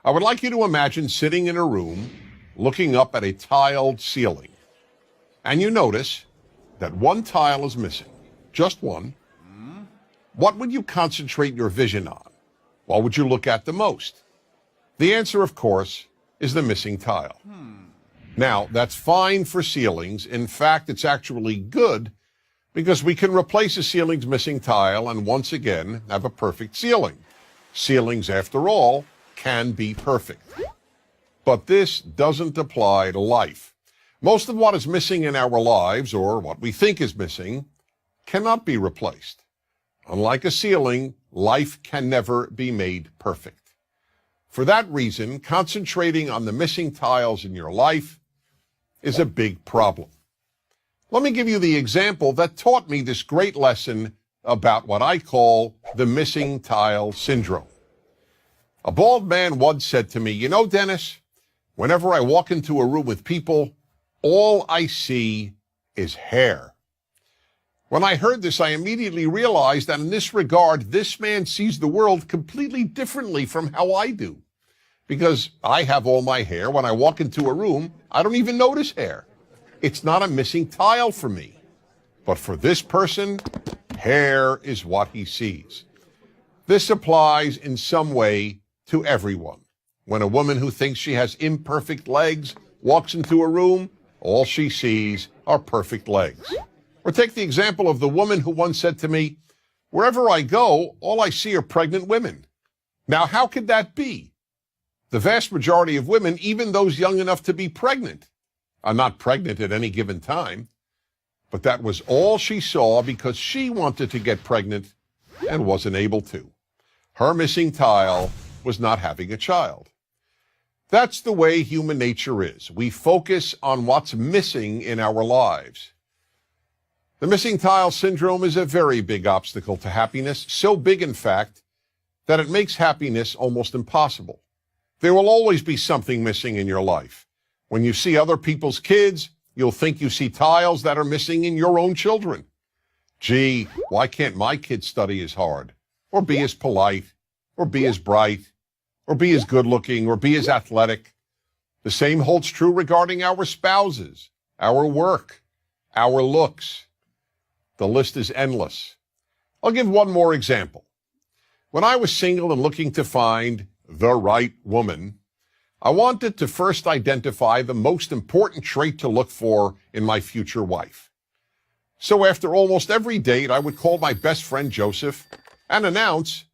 I would like you to imagine sitting in a room looking up at a tiled ceiling. And you notice that one tile is missing, just one. What would you concentrate your vision on? What would you look at the most? The answer, of course, is the missing tile. Now, that's fine for ceilings. In fact, it's actually good because we can replace a ceiling's missing tile and once again have a perfect ceiling. Ceilings, after all, can be perfect. But this doesn't apply to life. Most of what is missing in our lives, or what we think is missing, cannot be replaced. Unlike a ceiling, life can never be made perfect. For that reason, concentrating on the missing tiles in your life is a big problem. Let me give you the example that taught me this great lesson about what I call the missing tile syndrome. A bald man once said to me, "You know, Dennis, whenever I walk into a room with people, all I see is hair." When I heard this, I immediately realized that in this regard, this man sees the world completely differently from how I do. Because I have all my hair. When I walk into a room, I don't even notice hair. It's not a missing tile for me. But for this person, hair is what he sees. This applies in some way to everyone. When a woman who thinks she has imperfect legs walks into a room, all she sees are perfect legs. Or take the example of the woman who once said to me, "Wherever I go, all I see are pregnant women." Now, how could that be? The vast majority of women, even those young enough to be pregnant, are not pregnant at any given time. But that was all she saw because she wanted to get pregnant and wasn't able to. Her missing tile was not having a child. That's the way human nature is. We focus on what's missing in our lives. The missing tile syndrome is a very big obstacle to happiness, so big, in fact, that it makes happiness almost impossible. There will always be something missing in your life. When you see other people's kids, you'll think you see tiles that are missing in your own children. Gee, why can't my kid study as hard, or be as polite, or be as bright, or be as good-looking, or be as athletic? The same holds true regarding our spouses, our work, our looks. The list is endless. I'll give one more example. When I was single and looking to find the right woman, I wanted to first identify the most important trait to look for in my future wife. So after almost every date, I would call my best friend Joseph and announce,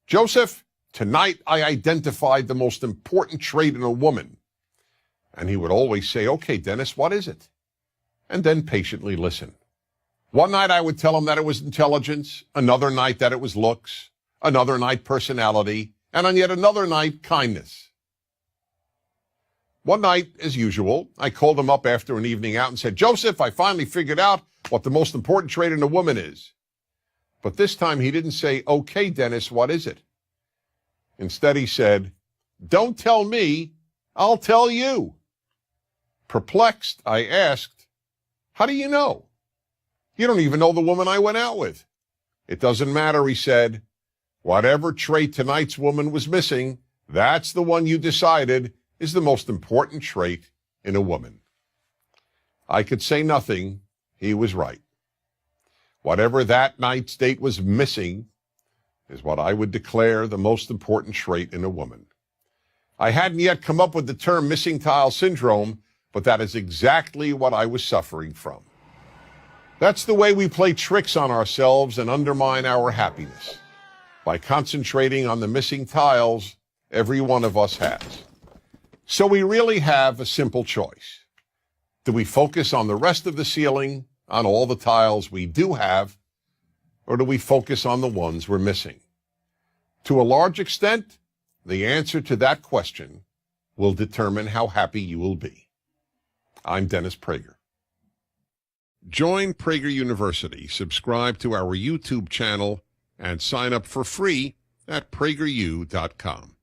"Joseph, tonight I identified the most important trait in a woman." And he would always say, "Okay, Dennis, what is it?" And then patiently listen. One night I would tell him that it was intelligence, another night that it was looks, another night personality, and on yet another night, kindness. One night, as usual, I called him up after an evening out and said, "Joseph, I finally figured out what the most important trait in a woman is." But this time he didn't say, "Okay, Dennis, what is it?" Instead he said, "Don't tell me, I'll tell you." Perplexed, I asked, "How do you know? You don't even know the woman I went out with." "It doesn't matter," he said. "Whatever trait tonight's woman was missing, that's the one you decided is the most important trait in a woman." I could say nothing. He was right. Whatever that night's date was missing is what I would declare the most important trait in a woman. I hadn't yet come up with the term missing tile syndrome, but that is exactly what I was suffering from. That's the way we play tricks on ourselves and undermine our happiness, by concentrating on the missing tiles every one of us has. So we really have a simple choice. Do we focus on the rest of the ceiling, on all the tiles we do have, or do we focus on the ones we're missing? To a large extent, the answer to that question will determine how happy you will be. I'm Dennis Prager. Join Prager University, subscribe to our YouTube channel, and sign up for free at prageru.com.